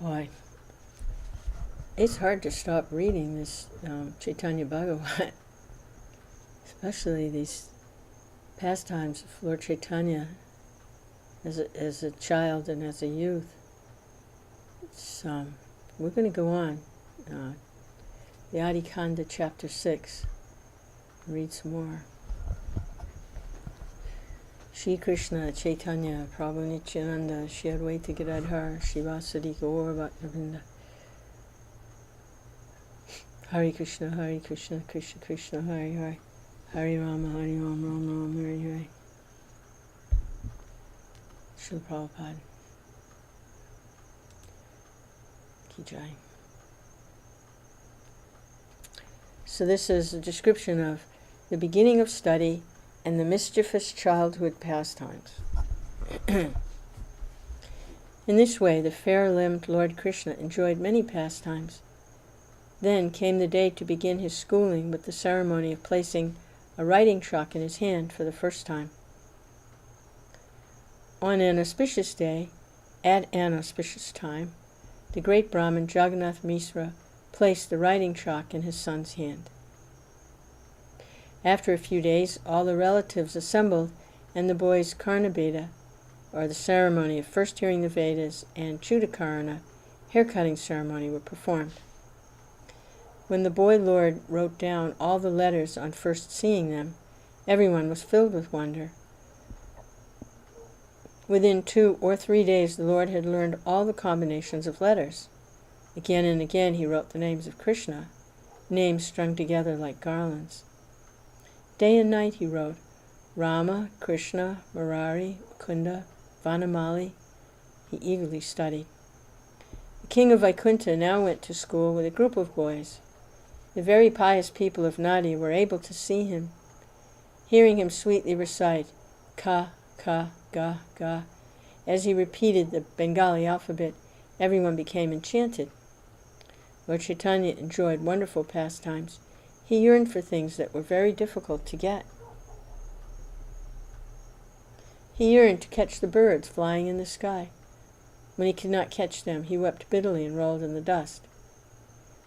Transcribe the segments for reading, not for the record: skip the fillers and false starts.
Boy, it's hard to stop reading this Chaitanya Bhagavata, especially these pastimes of Lord Chaitanya as a child and as a youth. We're going to go on. The Adi-Khanda, chapter 6. Read some more. Shri Krishna Chaitanya Prabhu Nityananda Shri Advaita Gadadhar Shivasadi Gaur Bhaktivinoda Hare Krishna Krishna Krishna Hare Hare Hare Rama Rama Hare Hare. Srila Prabhupada Ki Jai. So this is a description of the beginning of study and the mischievous childhood pastimes. In this way, the fair-limbed Lord Krishna enjoyed many pastimes. Then came the day to begin his schooling with the ceremony of placing a writing chalk in his hand for the first time. On an auspicious day, at an auspicious time, the great Brahmin Jagannath Misra placed the writing chalk in his son's hand. After a few days, all the relatives assembled, and the boy's Karnabeda, or the ceremony of first hearing the Vedas, and Chudakarana, hair-cutting ceremony, were performed. When the boy Lord wrote down all the letters on first seeing them, everyone was filled with wonder. Within 2 or 3 days, the Lord had learned all the combinations of letters. Again and again he wrote the names of Krishna, names strung together like garlands. Day and night he wrote Rama, Krishna, Murari, Kunda, Vanamali. He eagerly studied. The king of Vaikuntha now went to school with a group of boys. The very pious people of Nadi were able to see him. Hearing him sweetly recite Ka, Ka, Ga, Ga, as he repeated the Bengali alphabet, everyone became enchanted. Lord Chaitanya enjoyed wonderful pastimes. He yearned for things that were very difficult to get. He yearned to catch the birds flying in the sky. When he could not catch them, he wept bitterly and rolled in the dust.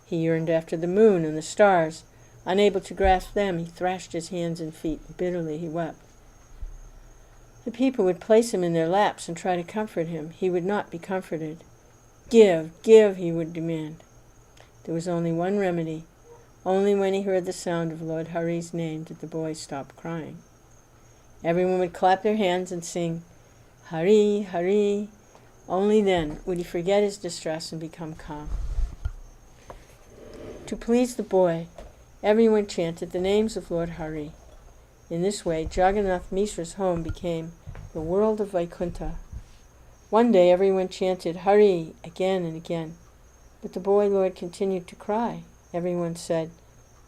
He yearned after the moon and the stars. Unable to grasp them, he thrashed his hands and feet, and bitterly he wept. The people would place him in their laps and try to comfort him. He would not be comforted. Give, give, he would demand. There was only one remedy. Only when he heard the sound of Lord Hari's name did the boy stop crying. Everyone would clap their hands and sing, Hari, Hari. Only then would he forget his distress and become calm. To please the boy, everyone chanted the names of Lord Hari. In this way, Jagannath Misra's home became the world of Vaikuntha. One day, everyone chanted Hari again and again, but the boy Lord continued to cry. Everyone said,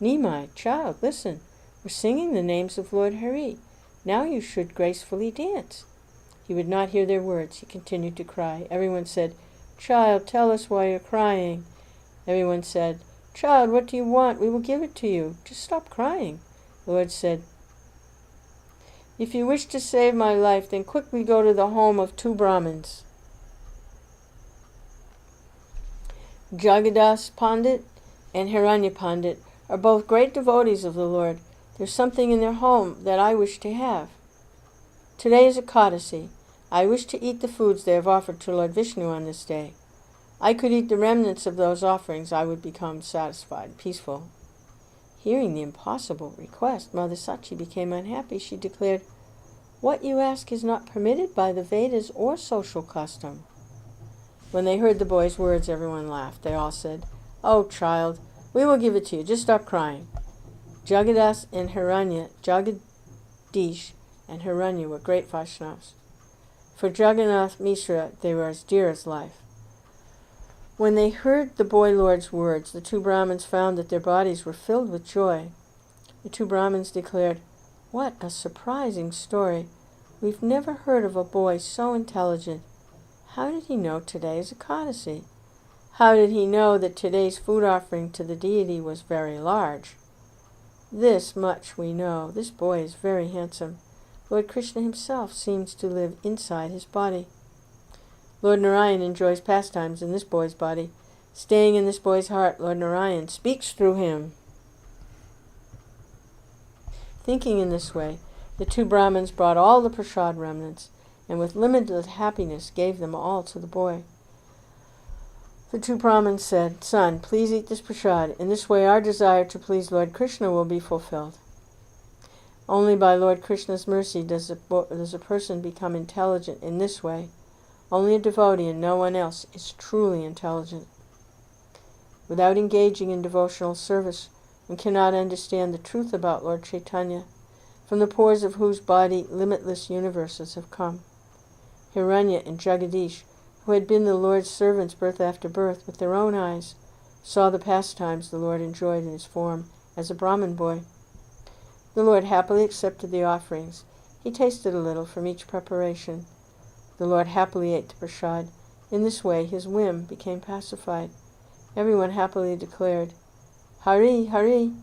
Nimai, child, listen, we're singing the names of Lord Hari. Now you should gracefully dance. He would not hear their words. He continued to cry. Everyone said, Child, tell us why you're crying. Everyone said, Child, what do you want? We will give it to you. Just stop crying. The Lord said, If you wish to save my life, then quickly go to the home of 2 Brahmins. Jagadas Pandit and Hiranya Pandit are both great devotees of the Lord. There's something in their home that I wish to have. Today is Ekadasi. I wish to eat the foods they have offered to Lord Vishnu on this day. I could eat the remnants of those offerings. I would become satisfied, peaceful. Hearing the impossible request, Mother Sachi became unhappy. She declared, What you ask is not permitted by the Vedas or social custom. When they heard the boy's words, everyone laughed. They all said, Oh, child, we will give it to you. Just stop crying. Jagadish and Hiranya were great Vaishnavas. For Jagannath Misra, they were as dear as life. When they heard the boy Lord's words, the 2 Brahmins found that their bodies were filled with joy. The 2 Brahmins declared, What a surprising story. We've never heard of a boy so intelligent. How did he know today is Ekadasi? How did he know that today's food offering to the deity was very large? This much we know. This boy is very handsome. Lord Krishna himself seems to live inside his body. Lord Narayan enjoys pastimes in this boy's body. Staying in this boy's heart, Lord Narayan speaks through him. Thinking in this way, the two Brahmins brought all the prasad remnants, and with limitless happiness gave them all to the boy. The two Brahmins said, "Son, please eat this prasad. In this way our desire to please Lord Krishna will be fulfilled." Only by Lord Krishna's mercy does a person become intelligent in this way. Only a devotee and no one else is truly intelligent. Without engaging in devotional service, one cannot understand the truth about Lord Chaitanya, from the pores of whose body limitless universes have come. Hiranya and Jagadish, who had been the Lord's servants birth after birth, with their own eyes, saw the pastimes the Lord enjoyed in his form as a Brahmin boy. The Lord happily accepted the offerings. He tasted a little from each preparation. The Lord happily ate the prasad. In this way his whim became pacified. Everyone happily declared, "Hari, Hari."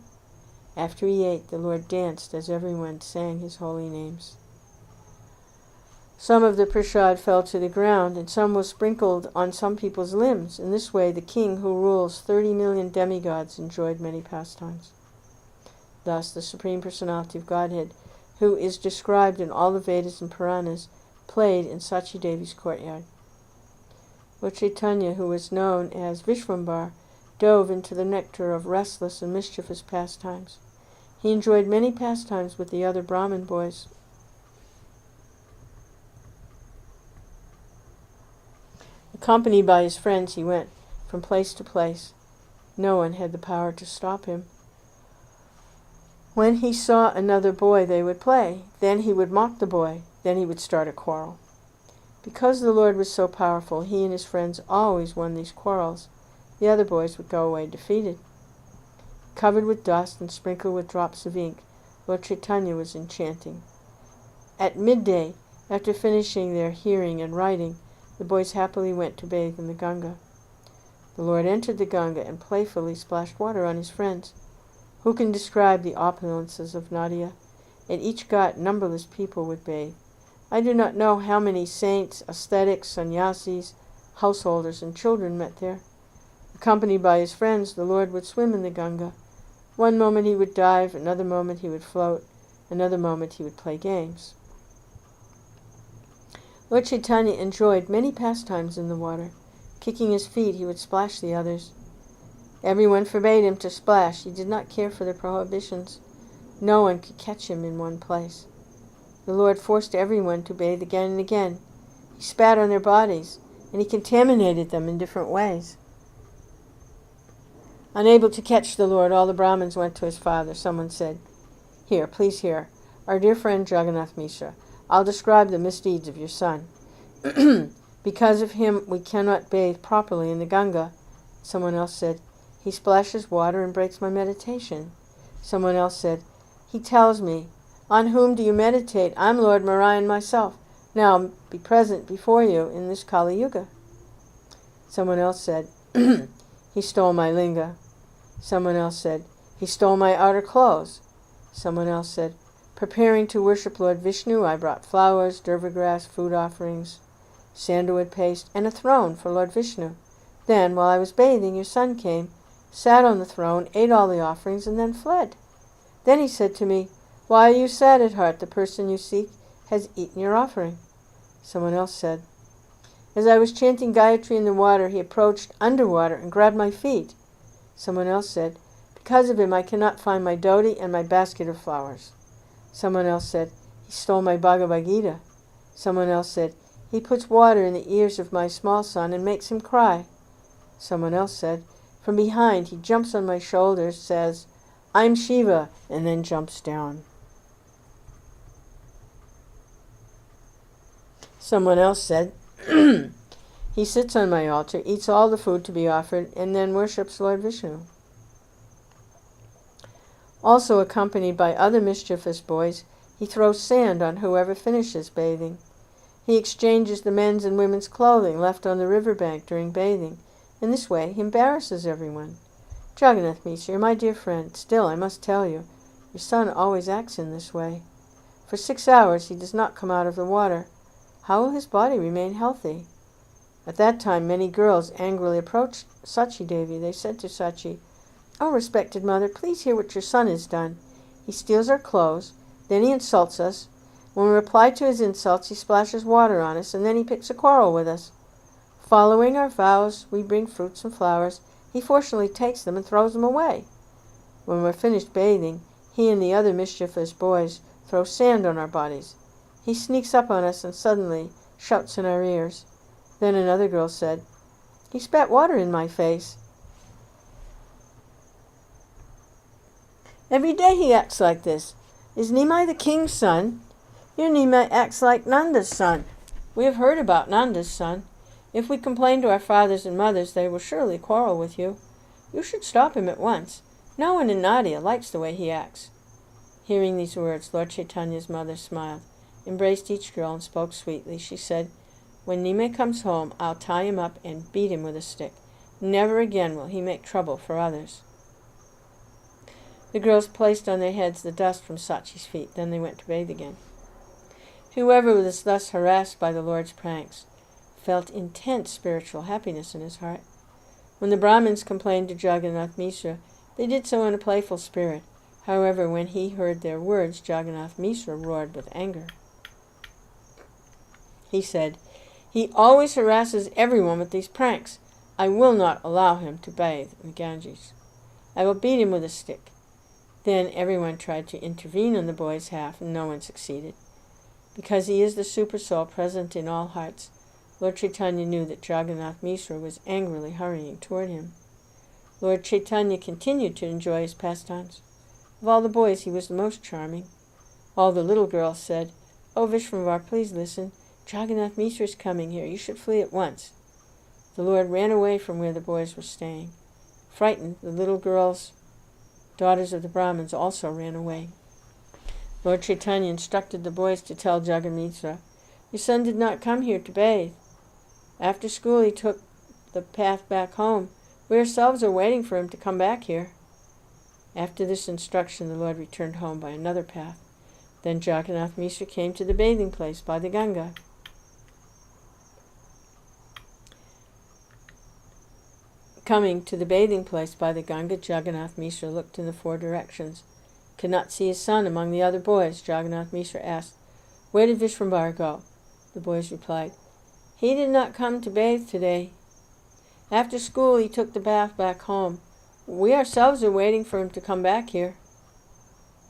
After he ate, the Lord danced as everyone sang his holy names. Some of the prasad fell to the ground, and some was sprinkled on some people's limbs. In this way, the king who rules 30 million demigods enjoyed many pastimes. Thus, the Supreme Personality of Godhead, who is described in all the Vedas and Puranas, played in Sachi Devi's courtyard. Lord Chaitanya, who was known as Vishvambar, dove into the nectar of restless and mischievous pastimes. He enjoyed many pastimes with the other Brahmin boys. Accompanied by his friends, he went from place to place. No one had the power to stop him. When he saw another boy, they would play. Then he would mock the boy. Then he would start a quarrel. Because the Lord was so powerful, he and his friends always won these quarrels. The other boys would go away defeated. Covered with dust and sprinkled with drops of ink, Lord Chaitanya was enchanting. At midday, after finishing their hearing and writing, the boys happily went to bathe in the Ganga. The Lord entered the Ganga and playfully splashed water on his friends. Who can describe the opulences of Nadia? At each ghat, numberless people would bathe. I do not know how many saints, ascetics, sannyasis, householders, and children met there. Accompanied by his friends, the Lord would swim in the Ganga. One moment he would dive, another moment he would float, another moment he would play games. Lord Chaitanya enjoyed many pastimes in the water. Kicking his feet, he would splash the others. Everyone forbade him to splash. He did not care for the prohibitions. No one could catch him in one place. The Lord forced everyone to bathe again and again. He spat on their bodies, and he contaminated them in different ways. Unable to catch the Lord, all the Brahmins went to his father. Someone said, "Here, please hear. Our dear friend Jagannath Mishra, I'll describe the misdeeds of your son. Because of him, we cannot bathe properly in the Ganga." Someone else said, "He splashes water and breaks my meditation." Someone else said, "He tells me, 'On whom do you meditate? I'm Lord Narayan myself. Now be present before you in this Kali Yuga.'" Someone else said, "He stole my linga." Someone else said, "He stole my outer clothes." Someone else said, "Preparing to worship Lord Vishnu, I brought flowers, durva grass, food offerings, sandalwood paste, and a throne for Lord Vishnu. Then, while I was bathing, your son came, sat on the throne, ate all the offerings, and then fled. Then he said to me, 'Why are you sad at heart? The person you seek has eaten your offering.'" Someone else said, "As I was chanting Gayatri in the water, he approached underwater and grabbed my feet." Someone else said, "Because of him, I cannot find my dhoti and my basket of flowers." Someone else said, "He stole my Bhagavad Gita." Someone else said, "He puts water in the ears of my small son and makes him cry." Someone else said, "From behind, he jumps on my shoulders, says, 'I'm Shiva,' and then jumps down." Someone else said, "He sits on my altar, eats all the food to be offered, and then worships Lord Vishnu." Also accompanied by other mischievous boys, he throws sand on whoever finishes bathing. He exchanges the men's and women's clothing left on the riverbank during bathing. In this way, he embarrasses everyone. Jagannath Mishra, my dear friend, still I must tell you, your son always acts in this way. For 6 hours he does not come out of the water. How will his body remain healthy? At that time, many girls angrily approached Sachi Devi. They said to Sachi, "Oh, respected mother, please hear what your son has done. He steals our clothes, then he insults us. When we reply to his insults, he splashes water on us, and then he picks a quarrel with us. Following our vows, we bring fruits and flowers. He fortunately takes them and throws them away. When we're finished bathing, he and the other mischievous boys throw sand on our bodies. He sneaks up on us and suddenly shouts in our ears." Then another girl said, "He spat water in my face. Every day he acts like this. Is Nimai the king's son? Your Nimai acts like Nanda's son. We have heard about Nanda's son. If we complain to our fathers and mothers, they will surely quarrel with you. You should stop him at once. No one in Nadia likes the way he acts." Hearing these words, Lord Chaitanya's mother smiled, embraced each girl, and spoke sweetly. She said, "When Nimai comes home, I'll tie him up and beat him with a stick. Never again will he make trouble for others." The girls placed on their heads the dust from Sachi's feet. Then they went to bathe again. Whoever was thus harassed by the Lord's pranks felt intense spiritual happiness in his heart. When the Brahmins complained to Jagannath Mishra, they did so in a playful spirit. However, when he heard their words, Jagannath Mishra roared with anger. He said, "He always harasses everyone with these pranks. I will not allow him to bathe in the Ganges. I will beat him with a stick." Then everyone tried to intervene on the boy's half, and no one succeeded. Because he is the super soul present in all hearts, Lord Chaitanya knew that Jagannath Mishra was angrily hurrying toward him. Lord Chaitanya continued to enjoy his pastimes. Of all the boys, he was the most charming. All the little girls said, "Oh, Vishwambar, please listen. Jagannath Mishra is coming here. You should flee at once." The Lord ran away from where the boys were staying. Frightened, the little girls, daughters of the Brahmins, also ran away. Lord Chaitanya instructed the boys to tell Jagannath Mishra, "Your son did not come here to bathe. After school he took the path back home. We ourselves are waiting for him to come back here." After this instruction, the Lord returned home by another path. Then Jagannath Mishra came to the bathing place by the Ganga. Coming to the bathing place by the Ganga, Jagannath Mishra looked in the four directions. Could not see his son among the other boys. Jagannath Mishra asked, "Where did Vishwambar go?" The boys replied, "He did not come to bathe today. After school he took the bath back home. We ourselves are waiting for him to come back here."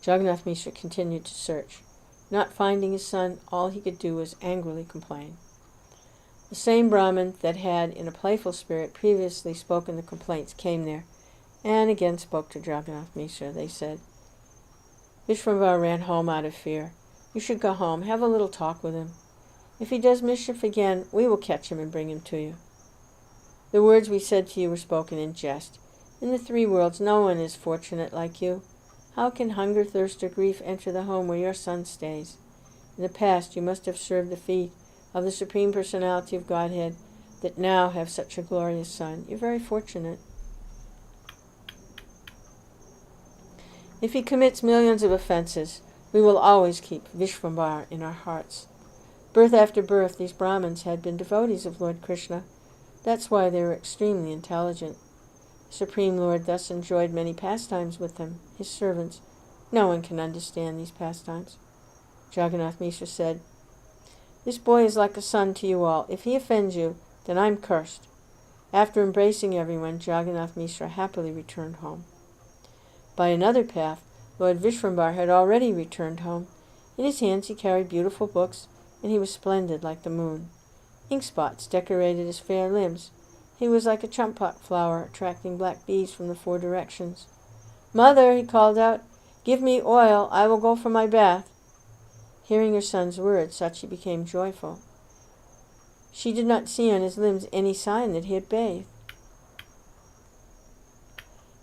Jagannath Mishra continued to search. Not finding his son, all he could do was angrily complain. The same Brahmin that had, in a playful spirit, previously spoken the complaints came there, and again spoke to Jagannath Mishra. They said, "Vishwambar ran home out of fear. You should go home, have a little talk with him. If he does mischief again, we will catch him and bring him to you. The words we said to you were spoken in jest. In the three worlds no one is fortunate like you. How can hunger, thirst, or grief enter the home where your son stays? In the past you must have served the feet of the Supreme Personality of Godhead that now have such a glorious son. You're very fortunate. If he commits millions of offenses, we will always keep Vishwambar in our hearts." Birth after birth, these Brahmins had been devotees of Lord Krishna. That's why they were extremely intelligent. The Supreme Lord thus enjoyed many pastimes with them, his servants. No one can understand these pastimes. Jagannath Mishra said, "This boy is like a son to you all. If he offends you, then I'm cursed." After embracing everyone, Jagannath Mishra happily returned home. By another path, Lord Vishwambar had already returned home. In his hands he carried beautiful books, and he was splendid like the moon. Ink spots decorated his fair limbs. He was like a champak flower, attracting black bees from the four directions. "Mother," he called out, "give me oil. I will go for my bath." Hearing her son's words, Sachi became joyful. She did not see on his limbs any sign that he had bathed.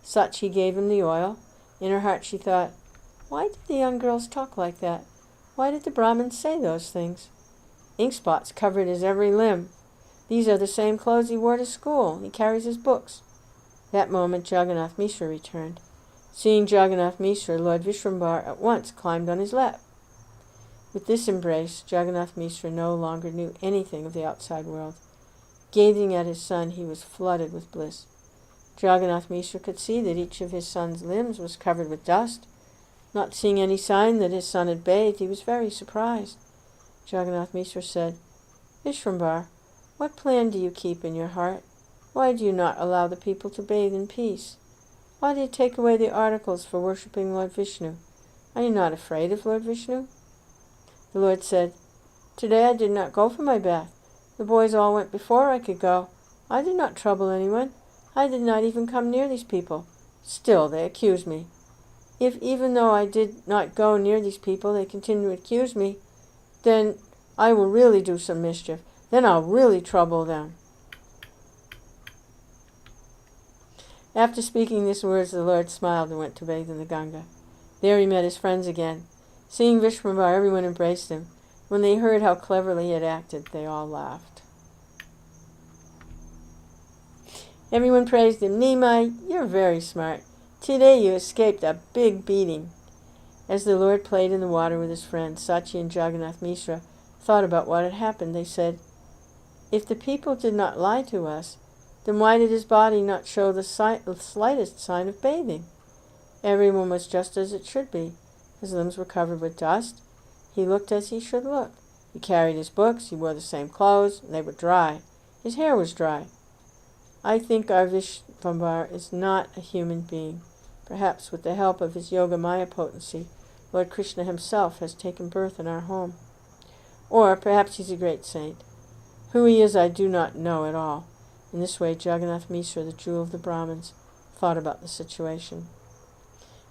Sachi gave him the oil. In her heart she thought, "Why did the young girls talk like that? Why did the Brahmins say those things? Ink spots covered his every limb. These are the same clothes he wore to school. He carries his books." That moment Jagannath Mishra returned. Seeing Jagannath Mishra, Lord Vishwambar at once climbed on his lap. With this embrace, Jagannath Mishra no longer knew anything of the outside world. Gazing at his son, he was flooded with bliss. Jagannath Mishra could see that each of his son's limbs was covered with dust. Not seeing any sign that his son had bathed, he was very surprised. Jagannath Mishra said, "Vishvambhara, what plan do you keep in your heart? Why do you not allow the people to bathe in peace? Why do you take away the articles for worshipping Lord Vishnu? Are you not afraid of Lord Vishnu?" The Lord said, "Today I did not go for my bath. The boys all went before I could go. I did not trouble anyone. I did not even come near these people. Still they accuse me. If even though I did not go near these people, they continue to accuse me, then I will really do some mischief. Then I'll really trouble them." After speaking these words, the Lord smiled and went to bathe in the Ganga. There he met his friends again. Seeing Vishvambhara, everyone embraced him. When they heard how cleverly he had acted, they all laughed. Everyone praised him. "Nimai, you're very smart. Today you escaped a big beating." As the Lord played in the water with his friends, Sachi and Jagannath Mishra thought about what had happened. They said, "If the people did not lie to us, then why did his body not show the slightest sign of bathing? Everyone was just as it should be. His limbs were covered with dust. He looked as he should look. He carried his books. He wore the same clothes. And they were dry. His hair was dry. I think our Vishvambhara is not a human being. Perhaps with the help of his Yoga Maya potency, Lord Krishna himself has taken birth in our home. Or perhaps he's a great saint. Who he is I do not know at all." In this way, Jagannath Mishra, the jewel of the Brahmins, thought about the situation.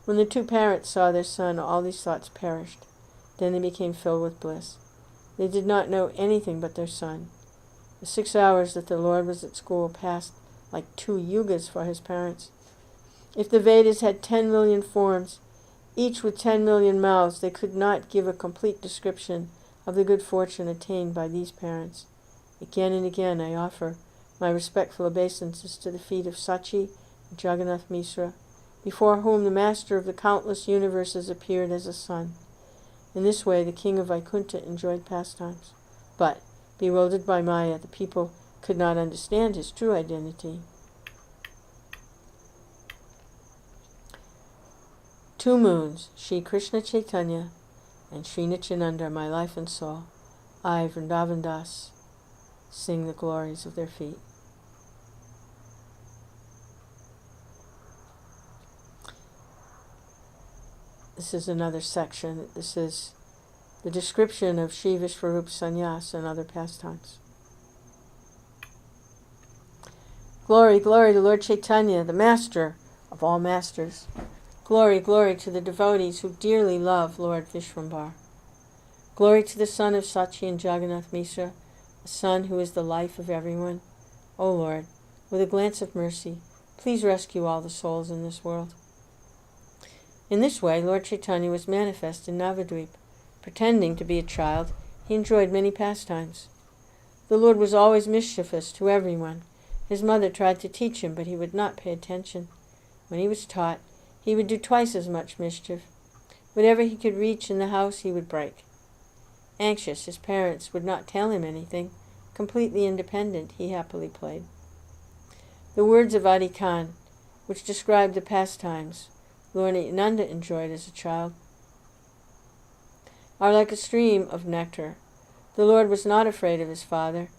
When the two parents saw their son, all these thoughts perished. Then they became filled with bliss. They did not know anything but their son. The 6 hours that the Lord was at school passed like 2 yugas for his parents. If the Vedas had 10 million forms, each with 10 million mouths, they could not give a complete description of the good fortune attained by these parents. Again and again I offer my respectful obeisances to the feet of Sachi and Jagannath Mishra, before whom the master of the countless universes appeared as a son. In this way the king of Vaikuntha enjoyed pastimes. But, bewildered by Maya, the people could not understand his true identity. 2 moons, Sri Krishna Chaitanya and Sri Nityananda, my life and soul, I, Vrndavana Das, sing the glories of their feet. This is another section. This is the description of Sri Vishwarup Sannyas and other pastimes. Glory, glory to Lord Chaitanya, the master of all masters. Glory, glory to the devotees who dearly love Lord Vishvambhara. Glory to the son of Sachi and Jagannath Mishra, the son who is the life of everyone. O Lord, with a glance of mercy, please rescue all the souls in this world. In this way, Lord Chaitanya was manifest in Navadvip. Pretending to be a child, he enjoyed many pastimes. The Lord was always mischievous to everyone. His mother tried to teach him, but he would not pay attention. When he was taught, he would do twice as much mischief. Whatever he could reach in the house, he would break. Anxious, his parents would not tell him anything. Completely independent, he happily played. The words of Adi-Khanda, which describe the pastimes Lord Nityananda enjoyed as a child, are like a stream of nectar. The Lord was not afraid of his father,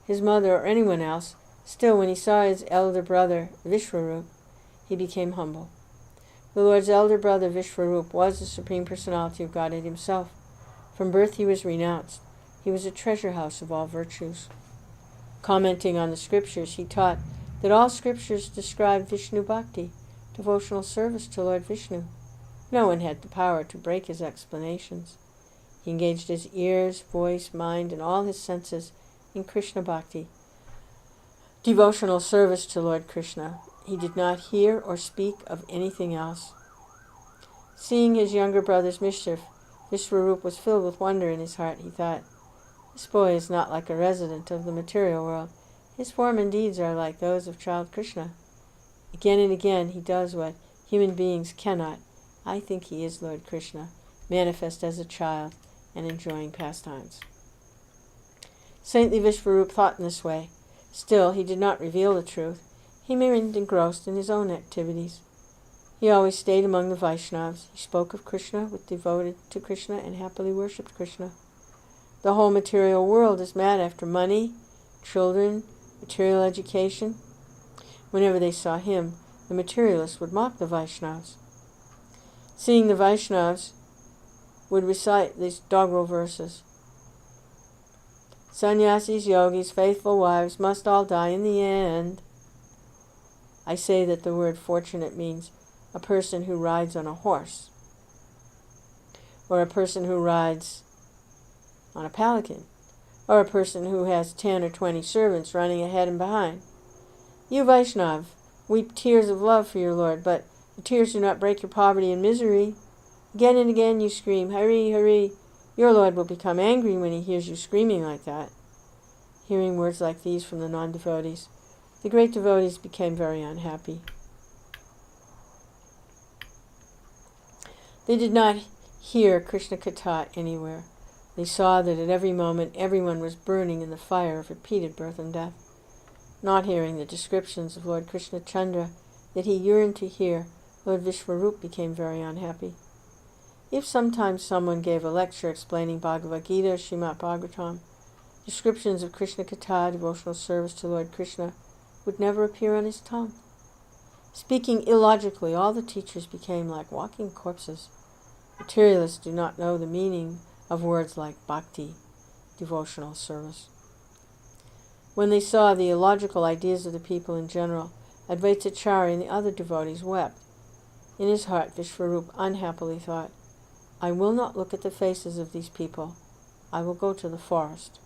his mother, or anyone else. Still, when he saw his elder brother, Vishwarup, he became humble. The Lord's elder brother, Vishwarup, was the Supreme Personality of Godhead himself. From birth he was renounced. He was a treasure house of all virtues. Commenting on the scriptures, he taught that all scriptures describe Vishnu Bhakti, devotional service to Lord Vishnu. No one had the power to break his explanations. He engaged his ears, voice, mind, and all his senses in Krishna Bhakti, devotional service to Lord Krishna. He did not hear or speak of anything else. Seeing his younger brother's mischief, Vishwarup was filled with wonder in his heart. He thought, "This boy is not like a resident of the material world. His form and deeds are like those of child Krishna. Again and again he does what human beings cannot. I think he is Lord Krishna, manifest as a child and enjoying pastimes." Saintly Vishwarup thought in this way. Still, he did not reveal the truth. He remained engrossed in his own activities. He always stayed among the Vaishnavas. He spoke of Krishna, was devoted to Krishna, and happily worshipped Krishna. The whole material world is mad after money, children, material education. Whenever they saw him, the materialists would mock the Vaishnavas. Seeing the Vaishnavas, would recite these doggerel verses. Sannyasis, yogis, faithful wives must all die in the end. I say that the word fortunate means a person who rides on a horse, or a person who rides on a palanquin, or a person who has 10 or 20 servants running ahead and behind. You Vaishnav, weep tears of love for your Lord, but the tears do not break your poverty and misery. Again and again you scream, Hari, Hari. Your Lord will become angry when he hears you screaming like that. Hearing words like these from the non-devotees, the great devotees became very unhappy. They did not hear Krishna Katha anywhere. They saw that at every moment everyone was burning in the fire of repeated birth and death. Not hearing the descriptions of Lord Krishna Chandra that he yearned to hear, Lord Vishwarup became very unhappy. If sometimes someone gave a lecture explaining Bhagavad Gita or Srimad Bhagavatam, descriptions of Krishna Katha, devotional service to Lord Krishna, would never appear on his tongue. Speaking illogically, all the teachers became like walking corpses. Materialists do not know the meaning of words like bhakti, devotional service. When they saw the illogical ideas of the people in general, Advaitacharya and the other devotees wept. In his heart, Vishwarup unhappily thought, I will not look at the faces of these people. I will go to the forest.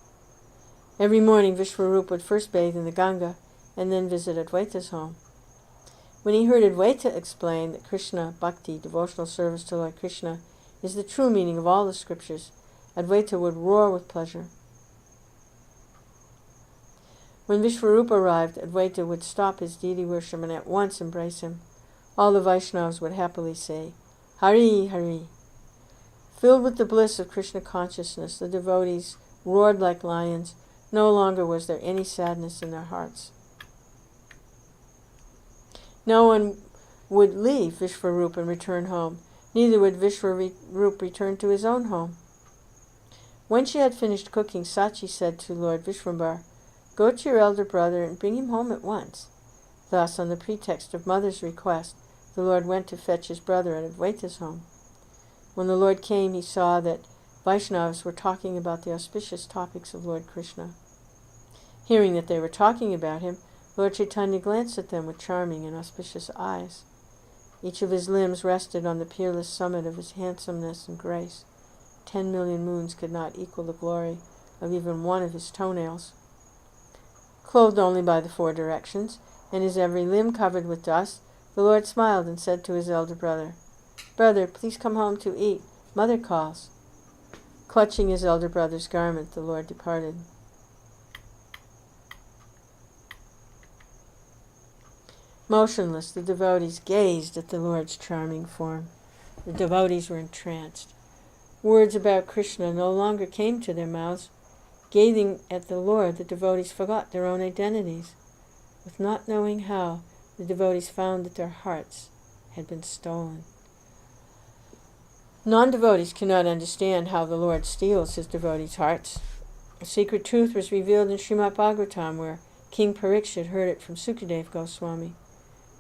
Every morning Vishwarup would first bathe in the Ganga and then visit Advaita's home. When he heard Advaita explain that Krishna, bhakti, devotional service to Lord Krishna, is the true meaning of all the scriptures, Advaita would roar with pleasure. When Vishwarupa arrived, Advaita would stop his deity worship and at once embrace him. All the Vaishnavas would happily say, Hari, Hari. Filled with the bliss of Krishna consciousness, the devotees roared like lions. No longer was there any sadness in their hearts. No one would leave Vishwarup and return home. Neither would Vishwarup return to his own home. When she had finished cooking, Sachi said to Lord Vishwambar, Go to your elder brother and bring him home at once. Thus, on the pretext of mother's request, the Lord went to fetch his brother at Advaita's home. When the Lord came, he saw that Vaishnavas were talking about the auspicious topics of Lord Krishna. Hearing that they were talking about him, Lord Chaitanya glanced at them with charming and auspicious eyes. Each of his limbs rested on the peerless summit of his handsomeness and grace. 10 million moons could not equal the glory of even one of his toenails. Clothed only by the 4 directions, and his every limb covered with dust, the Lord smiled and said to his elder brother, Brother, please come home to eat. Mother calls. Clutching his elder brother's garment, the Lord departed. Motionless, the devotees gazed at the Lord's charming form. The devotees were entranced. Words about Krishna no longer came to their mouths. Gazing at the Lord, the devotees forgot their own identities. With not knowing how, the devotees found that their hearts had been stolen. Non-devotees cannot understand how the Lord steals his devotees' hearts. A secret truth was revealed in Srimad Bhagavatam, where King Parikshit heard it from Sukadeva Goswami.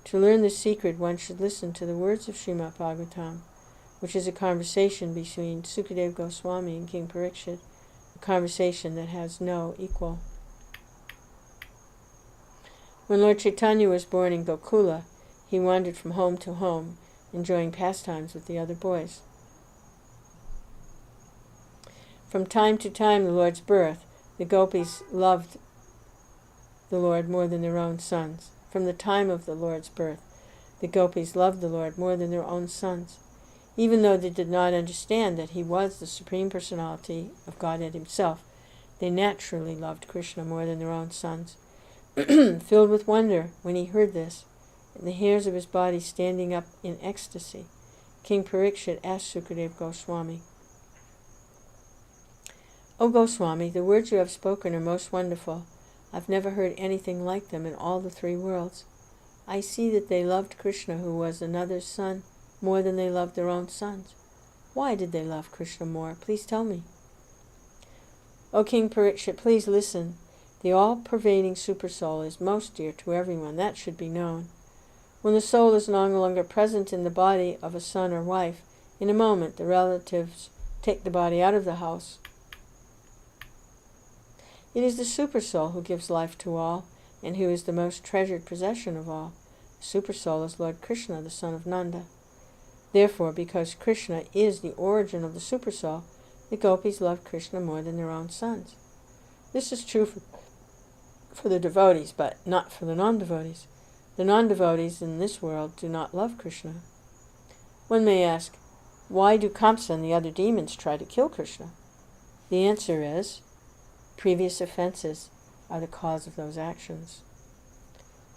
To learn this secret, one should listen to the words of Srimad Bhagavatam, which is a conversation between Sukadeva Goswami and King Parikshit, a conversation that has no equal. When Lord Chaitanya was born in Gokula, he wandered from home to home, enjoying pastimes with the other boys. From time to time, the Lord's birth, the gopis loved the Lord more than their own sons. From the time of the Lord's birth, the gopis loved the Lord more than their own sons. Even though they did not understand that he was the Supreme Personality of Godhead himself, they naturally loved Krishna more than their own sons. Filled with wonder when he heard this, and the hairs of his body standing up in ecstasy, King Parikshit asked Sukadeva Goswami, O Goswami, the words you have spoken are most wonderful. I've never heard anything like them in all the three worlds. I see that they loved Krishna, who was another's son, more than they loved their own sons. Why did they love Krishna more? Please tell me. O King Parikshit, please listen. The all-pervading Supersoul is most dear to everyone. That should be known. When the soul is no longer present in the body of a son or wife, in a moment the relatives take the body out of the house. It is the Supersoul who gives life to all, and who is the most treasured possession of all. The Supersoul is Lord Krishna, the son of Nanda. Therefore, because Krishna is the origin of the Supersoul, the gopis love Krishna more than their own sons. This is true for the devotees, but not for the non-devotees. The non-devotees in this world do not love Krishna. One may ask, why do Kamsa and the other demons try to kill Krishna? The answer is, previous offenses are the cause of those actions.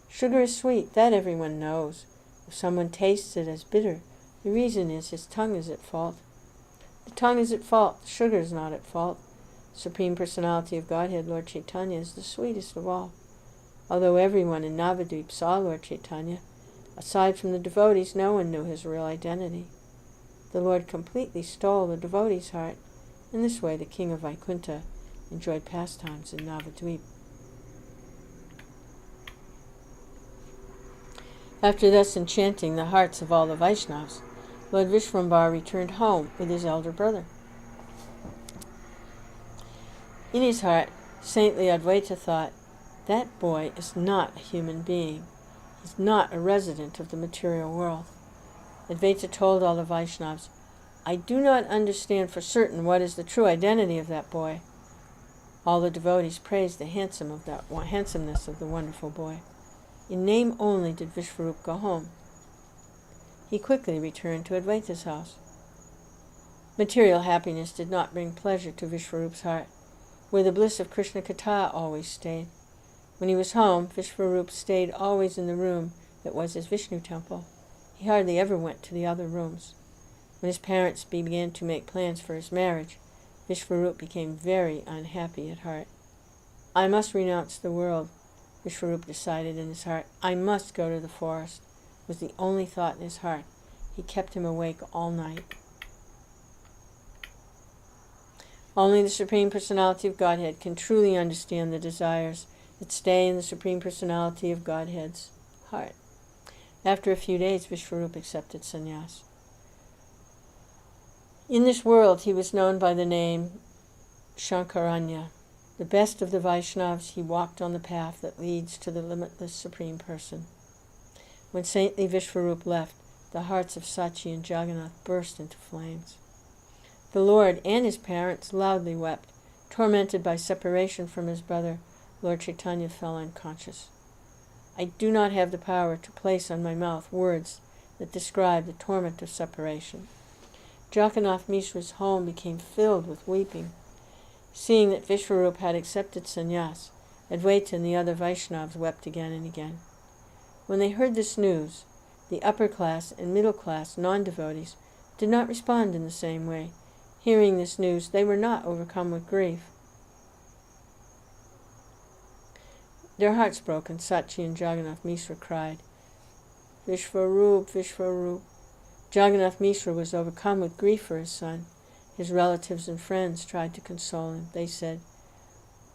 Sugar is sweet, that everyone knows. If someone tastes it as bitter, the reason is his tongue is at fault. The tongue is at fault, sugar is not at fault. Supreme Personality of Godhead, Lord Chaitanya, is the sweetest of all. Although everyone in Navadvip saw Lord Chaitanya, aside from the devotees, no one knew his real identity. The Lord completely stole the devotee's heart. In this way, the king of Vaikuntha enjoyed pastimes in Navadvip. After thus enchanting the hearts of all the Vaishnavas, Lord Vishvambhara returned home with his elder brother. In his heart, saintly Advaita thought, that boy is not a human being. He's not a resident of the material world. Advaita told all the Vaishnavas, I do not understand for certain what is the true identity of that boy. All the devotees praised the handsomeness of the wonderful boy. In name only did Vishvarup go home. He quickly returned to Advaita's house. Material happiness did not bring pleasure to Vishvarup's heart, where the bliss of Krishna Katha always stayed. When he was home, Vishvarup stayed always in the room that was his Vishnu temple. He hardly ever went to the other rooms. When his parents began to make plans for his marriage, Vishvarup became very unhappy at heart. I must renounce the world, Vishvarup decided in his heart. I must go to the forest, was the only thought in his heart. He kept him awake all night. Only the Supreme Personality of Godhead can truly understand the desires that stay in the Supreme Personality of Godhead's heart. After a few days, Vishvarup accepted sannyas. In this world, he was known by the name Shankaranya. The best of the Vaishnavas, he walked on the path that leads to the limitless Supreme Person. When saintly Vishvarup left, the hearts of Sachi and Jagannath burst into flames. The Lord and his parents loudly wept. Tormented by separation from his brother, Lord Chaitanya fell unconscious. I do not have the power to place on my mouth words that describe the torment of separation. Jagannath Mishra's home became filled with weeping. Seeing that Vishvarup had accepted sannyas, Advaita and the other Vaishnavas wept again and again. When they heard this news, the upper class and middle class non-devotees did not respond in the same way. Hearing this news, they were not overcome with grief. Their hearts broken, Sachi and Jagannath Mishra cried, Vishvarup, Vishvarup. Jagannath Mishra was overcome with grief for his son. His relatives and friends tried to console him. They said,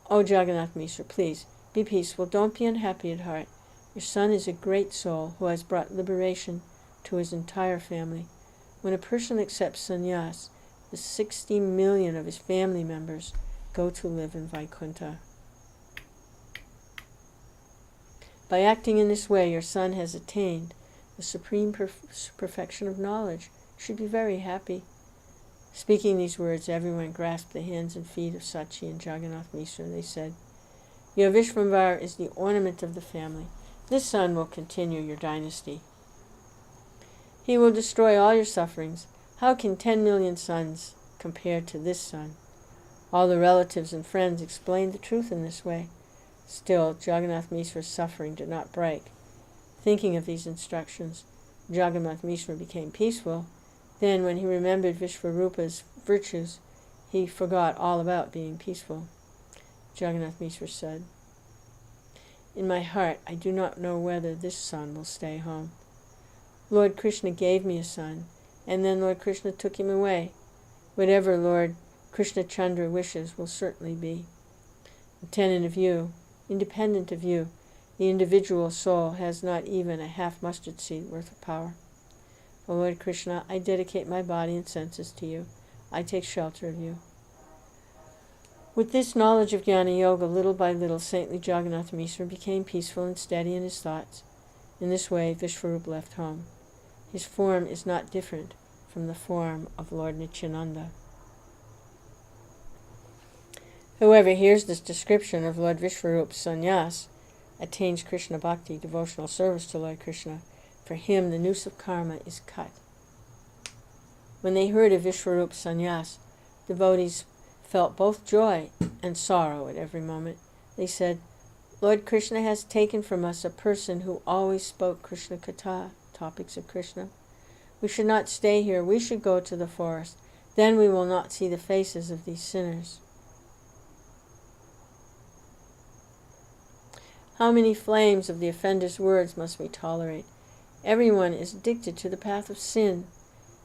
Oh, Jagannath Mishra, please, be peaceful. Don't be unhappy at heart. Your son is a great soul who has brought liberation to his entire family. When a person accepts sannyas, the 60 million of his family members go to live in Vaikuntha. By acting in this way, your son has attained the supreme perfection of knowledge. You should be very happy. Speaking these words, everyone grasped the hands and feet of Sachi and Jagannath Mishra. They said, Your Vishvambhara is the ornament of the family. This son will continue your dynasty. He will destroy all your sufferings. How can 10 million sons compare to this son? All the relatives and friends explained the truth in this way. Still, Jagannath Mishra's suffering did not break. Thinking of these instructions, Jagannath Mishra became peaceful. Then, when he remembered Vishvarupa's virtues, he forgot all about being peaceful. Jagannath Mishra said, In my heart, I do not know whether this son will stay home. Lord Krishna gave me a son, and then Lord Krishna took him away. Whatever Lord Krishna Chandra wishes will certainly be. Independent of you, the individual soul has not even a half mustard seed worth of power. O Lord Krishna, I dedicate my body and senses to you. I take shelter of you. With this knowledge of Jnana Yoga, little by little, saintly Jagannath Mishra became peaceful and steady in his thoughts. In this way, Vishwarup left home. His form is not different from the form of Lord Nityananda. Whoever hears this description of Lord Vishwarup's sannyas attains Krishna Bhakti, devotional service to Lord Krishna. For him, the noose of karma is cut. When they heard of Vishwarup's sannyas, devotees felt both joy and sorrow at every moment. They said, Lord Krishna has taken from us a person who always spoke Krishna Katha, topics of Krishna. We should not stay here. We should go to the forest. Then we will not see the faces of these sinners. How many flames of the offender's words must we tolerate? Everyone is addicted to the path of sin.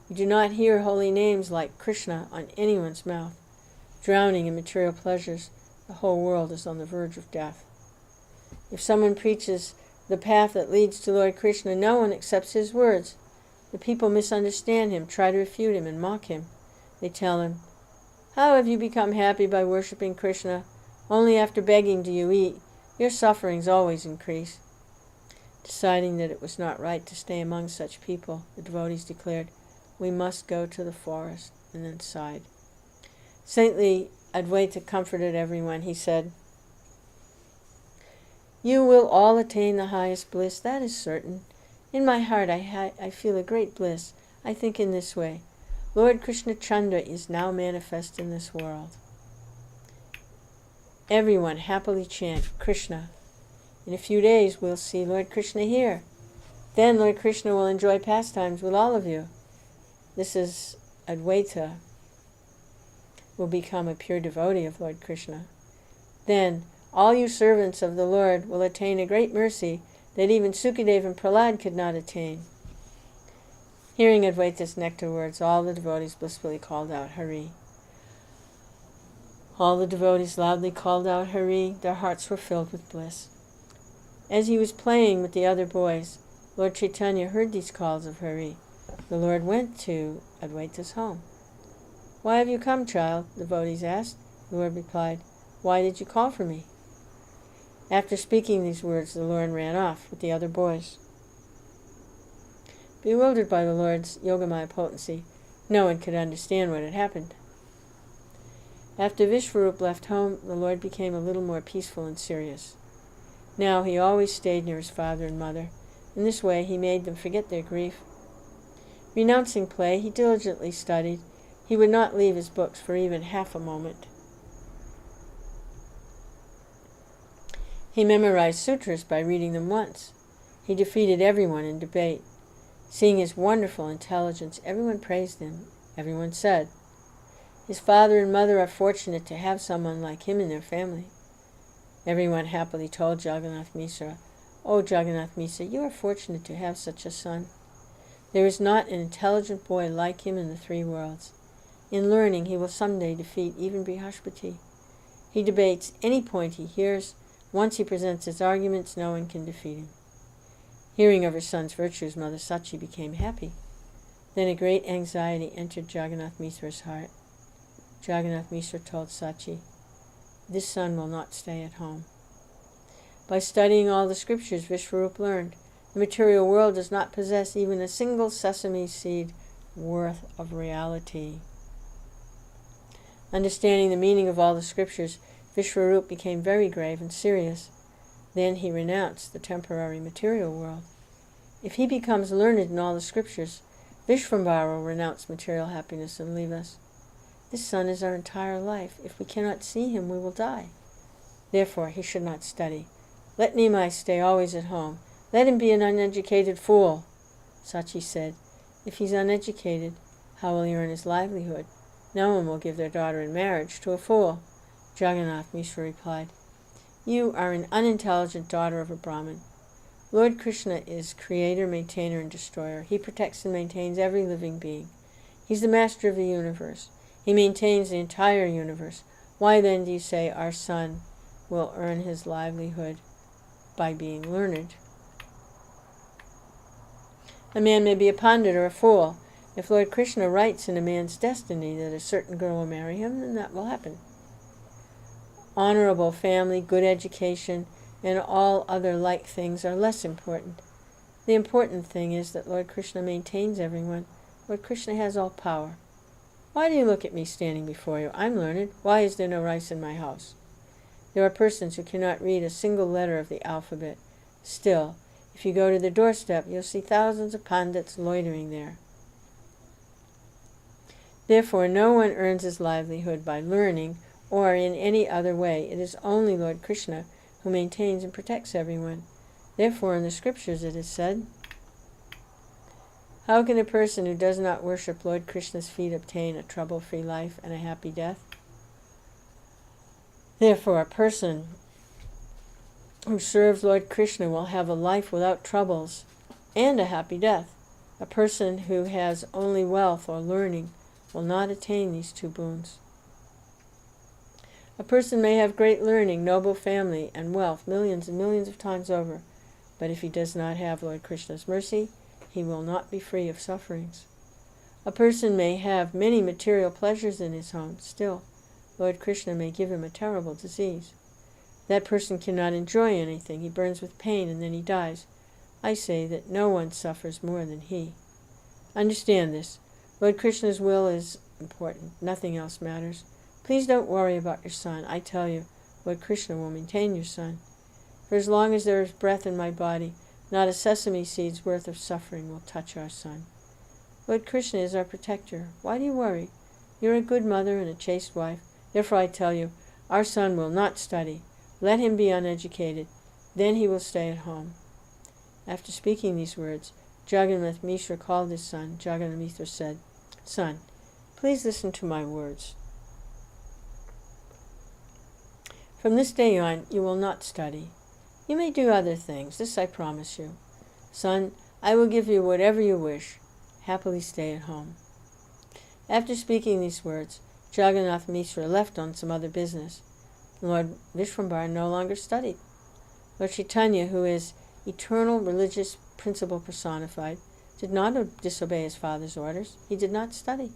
You do not hear holy names like Krishna on anyone's mouth. Drowning in material pleasures, the whole world is on the verge of death. If someone preaches the path that leads to Lord Krishna, no one accepts his words. The people misunderstand him, try to refute him, and mock him. They tell him, how have you become happy by worshipping Krishna? Only after begging do you eat. Your sufferings always increase. Deciding that it was not right to stay among such people, the devotees declared, we must go to the forest, and then sighed. Saintly Advaita comforted everyone. He said, you will all attain the highest bliss, that is certain. In my heart I feel a great bliss. I think in this way, Lord Krishna Chandra is now manifest in this world. Everyone happily chant Krishna. In a few days we'll see Lord Krishna here. Then Lord Krishna will enjoy pastimes with all of you. This is Advaita will become a pure devotee of Lord Krishna. Then all you servants of the Lord will attain a great mercy that even Sukadeva and Prahlad could not attain. Hearing Advaita's nectar words, all the devotees blissfully called out Hari. All the devotees loudly called out Hari. Their hearts were filled with bliss. As he was playing with the other boys, Lord Chaitanya heard these calls of Hari. The Lord went to Advaita's home. Why have you come, child? The devotees asked. The Lord replied, why did you call for me? After speaking these words, the Lord ran off with the other boys. Bewildered by the Lord's Yogamaya potency, no one could understand what had happened. After Vishwarup left home, the Lord became a little more peaceful and serious. Now he always stayed near his father and mother. In this way he made them forget their grief. Renouncing play, he diligently studied. He would not leave his books for even half a moment. He memorized sutras by reading them once. He defeated everyone in debate. Seeing his wonderful intelligence, everyone praised him. Everyone said, his father and mother are fortunate to have someone like him in their family. Everyone happily told Jagannath Mishra, oh, Jagannath Mishra, you are fortunate to have such a son. There is not an intelligent boy like him in the three worlds. In learning, he will someday defeat even Brihaspati. He debates any point he hears. Once he presents his arguments, no one can defeat him. Hearing of her son's virtues, Mother Sachi became happy. Then a great anxiety entered Jagannath Mishra's heart. Jagannath Mishra told Sachi, this son will not stay at home. By studying all the scriptures, Vishwarup learned the material world does not possess even a single sesame seed worth of reality. Understanding the meaning of all the scriptures, Vishwarup became very grave and serious. Then he renounced the temporary material world. If he becomes learned in all the scriptures, Vishvambara will renounce material happiness and leave us. This son is our entire life. If we cannot see him, we will die. Therefore, he should not study. Let Nimai stay always at home. Let him be an uneducated fool. Sachi said, if he's uneducated, how will he earn his livelihood? No one will give their daughter in marriage to a fool. Jagannath Mishra replied, You are an unintelligent daughter of a Brahmin. Lord Krishna is creator, maintainer, and destroyer. He protects and maintains every living being. He's the master of the universe. He maintains the entire universe. Why then do you say our son will earn his livelihood by being learned? A man may be a pandit or a fool. If Lord Krishna writes in a man's destiny that a certain girl will marry him, then that will happen. Honorable family, good education, and all other like things are less important. The important thing is that Lord Krishna maintains everyone. Lord Krishna has all power. Why do you look at me standing before you? I'm learned. Why is there no rice in my house? There are persons who cannot read a single letter of the alphabet. Still, if you go to the doorstep, you'll see thousands of pandits loitering there. Therefore, no one earns his livelihood by learning or in any other way. It is only Lord Krishna who maintains and protects everyone. Therefore, in the scriptures it is said, how can a person who does not worship Lord Krishna's feet obtain a trouble-free life and a happy death? Therefore, a person who serves Lord Krishna will have a life without troubles and a happy death. A person who has only wealth or learning will not attain these two boons. A person may have great learning, noble family, and wealth millions and millions of times over, but if he does not have Lord Krishna's mercy, he will not be free of sufferings. A person may have many material pleasures in his home. Still, Lord Krishna may give him a terrible disease. That person cannot enjoy anything. He burns with pain and then he dies. I say that no one suffers more than he. Understand this. Lord Krishna's will is important. Nothing else matters. Please don't worry about your son. I tell you, Lord Krishna will maintain your son. For as long as there is breath in my body, not a sesame seed's worth of suffering will touch our son. Lord Krishna is our protector. Why do you worry? You're a good mother and a chaste wife. Therefore I tell you, our son will not study. Let him be uneducated. Then he will stay at home. After speaking these words, Jagannath Mishra called his son. Jagannath Mishra said, Son, please listen to my words. From this day on, you will not study. You may do other things, this I promise you. Son, I will give you whatever you wish. Happily stay at home. After speaking these words, Jagannath Mishra left on some other business. Lord Vrndavana no longer studied. Lord Chaitanya, who is eternal religious principle personified, did not disobey his father's orders. He did not study.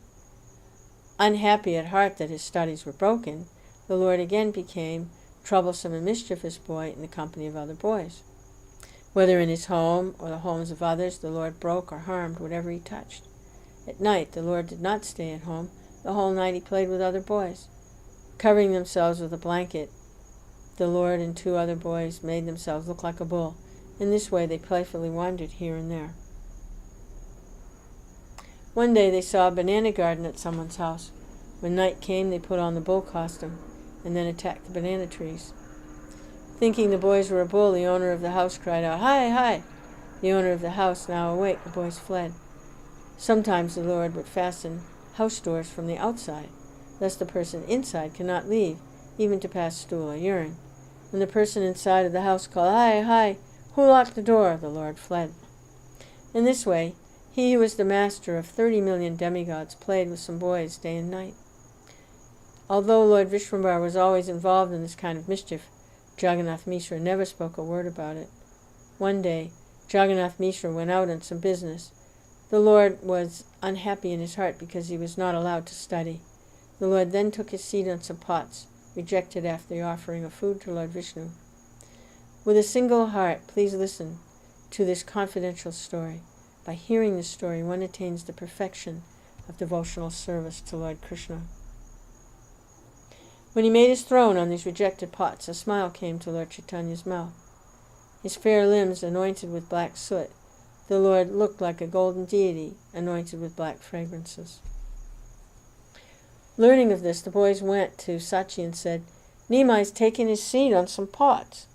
Unhappy at heart that his studies were broken, the Lord again became troublesome and mischievous boy in the company of other boys. Whether in his home or the homes of others, the Lord broke or harmed whatever he touched. At night, the Lord did not stay at home. The whole night he played with other boys. Covering themselves with a blanket, the Lord and two other boys made themselves look like a bull. In this way they playfully wandered here and there. One day they saw a banana garden at someone's house. When night came, they put on the bull costume and then attacked the banana trees. Thinking the boys were a bull, the owner of the house cried out, Hi, hi! The owner of the house, now awake, the boys fled. Sometimes the Lord would fasten house doors from the outside. Thus the person inside cannot leave, even to pass stool or urine. When the person inside of the house called, Hi, hi! Who locked the door? The Lord fled. In this way, he who was the master of 30 million demigods played with some boys day and night. Although Lord Vrndavana was always involved in this kind of mischief, Jagannath Mishra never spoke a word about it. One day, Jagannath Mishra went out on some business. The Lord was unhappy in his heart because he was not allowed to study. The Lord then took his seat on some pots, rejected after the offering of food to Lord Vishnu. With a single heart, please listen to this confidential story. By hearing this story, one attains the perfection of devotional service to Lord Krishna. When he made his throne on these rejected pots, a smile came to Lord Chaitanya's mouth. His fair limbs anointed with black soot, the Lord looked like a golden deity anointed with black fragrances. Learning of this, the boys went to Sachi and said, Nimai's taken his seat on some pots.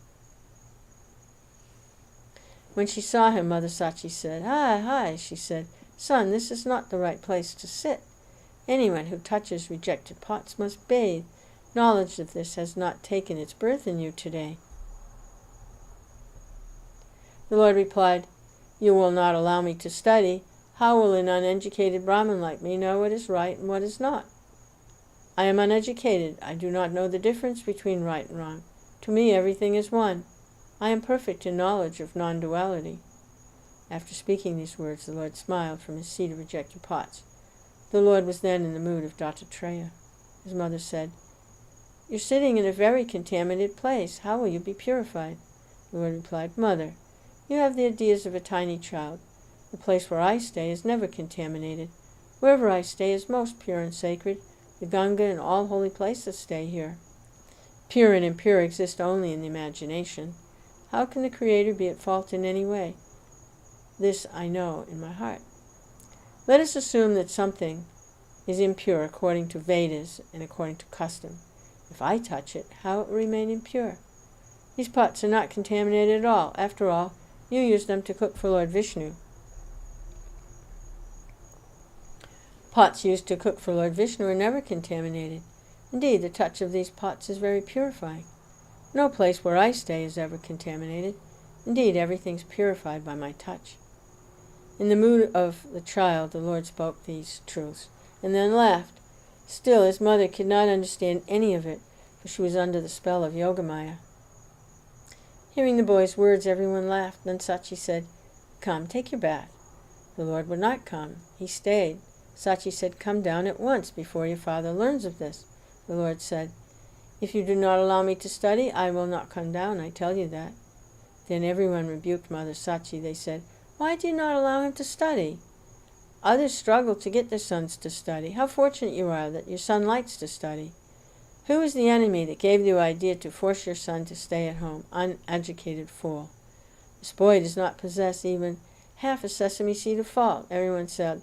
When she saw him, Mother Sachi said, Hi, hi, she said, Son, this is not the right place to sit. Anyone who touches rejected pots must bathe. Knowledge of this has not taken its birth in you today." The Lord replied, "You will not allow me to study. How will an uneducated Brahmin like me know what is right and what is not? I am uneducated. I do not know the difference between right and wrong. To me everything is one. I am perfect in knowledge of non-duality." After speaking these words, the Lord smiled from his seat of rejected pots. The Lord was then in the mood of Dattatreya. His mother said, "You're sitting in a very contaminated place. How will you be purified?" The Lord replied, "Mother, you have the ideas of a tiny child. The place where I stay is never contaminated. Wherever I stay is most pure and sacred. The Ganga and all holy places stay here. Pure and impure exist only in the imagination. How can the Creator be at fault in any way? This I know in my heart. Let us assume that something is impure according to Vedas and according to custom. If I touch it, how it will remain impure? These pots are not contaminated at all. After all, you use them to cook for Lord Vishnu. Pots used to cook for Lord Vishnu are never contaminated. Indeed, the touch of these pots is very purifying. No place where I stay is ever contaminated. Indeed, everything's purified by my touch." In the mood of the child, the Lord spoke these truths, and then laughed. Still, his mother could not understand any of it, for she was under the spell of Yogamaya. Hearing the boy's words, everyone laughed. Then Sachi said, "Come, take your bath." The Lord would not come. He stayed. Sachi said, "Come down at once before your father learns of this." The Lord said, "If you do not allow me to study, I will not come down, I tell you that." Then everyone rebuked Mother Sachi. They said, "Why do you not allow him to study? Others struggle to get their sons to study. How fortunate you are that your son likes to study. Who is the enemy that gave you the idea to force your son to stay at home? Uneducated fool. This boy does not possess even half a sesame seed of fault." Everyone said,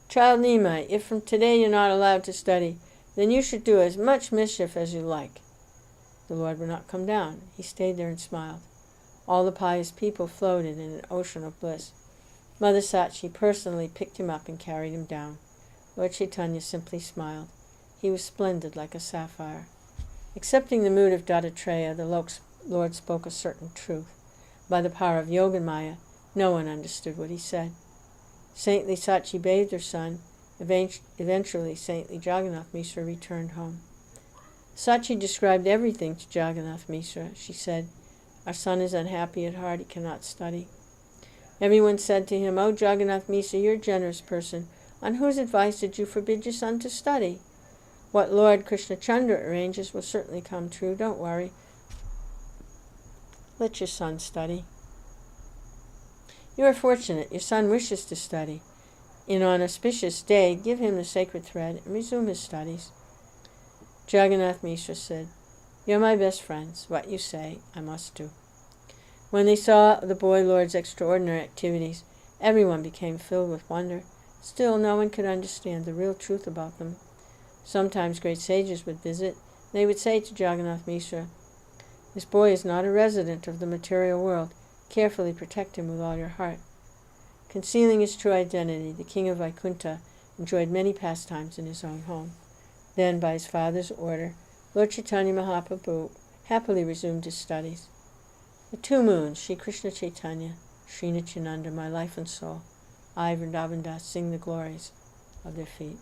"Child Nimai, if from today you're not allowed to study, then you should do as much mischief as you like." The Lord would not come down. He stayed there and smiled. All the pious people floated in an ocean of bliss. Mother Sachi personally picked him up and carried him down. Lord Chaitanya simply smiled. He was splendid like a sapphire. Accepting the mood of Dattatreya, the Lord spoke a certain truth. By the power of Yogamaya, no one understood what he said. Saintly Sachi bathed her son. Eventually, saintly Jagannath Mishra returned home. Sachi described everything to Jagannath Mishra. She said, "Our son is unhappy at heart. He cannot study." Everyone said to him, "Oh, Jagannath Mishra, you're a generous person. On whose advice did you forbid your son to study? What Lord Krishna Chandra arranges will certainly come true. Don't worry. Let your son study." "You are fortunate. Your son wishes to study. In an auspicious day, give him the sacred thread and resume his studies." Jagannath Mishra said, "You're my best friends. What you say, I must do." When they saw the boy Lord's extraordinary activities, everyone became filled with wonder. Still, no one could understand the real truth about them. Sometimes great sages would visit. They would say to Jagannath Mishra, "This boy is not a resident of the material world. Carefully protect him with all your heart." Concealing his true identity, the king of Vaikuntha enjoyed many pastimes in his own home. Then, by his father's order, Lord Chaitanya Mahaprabhu happily resumed his studies. The two moons, Sri Krishna Chaitanya, Sri Nityananda, my life and soul, I, Vrndavana Das, sing the glories of their feet.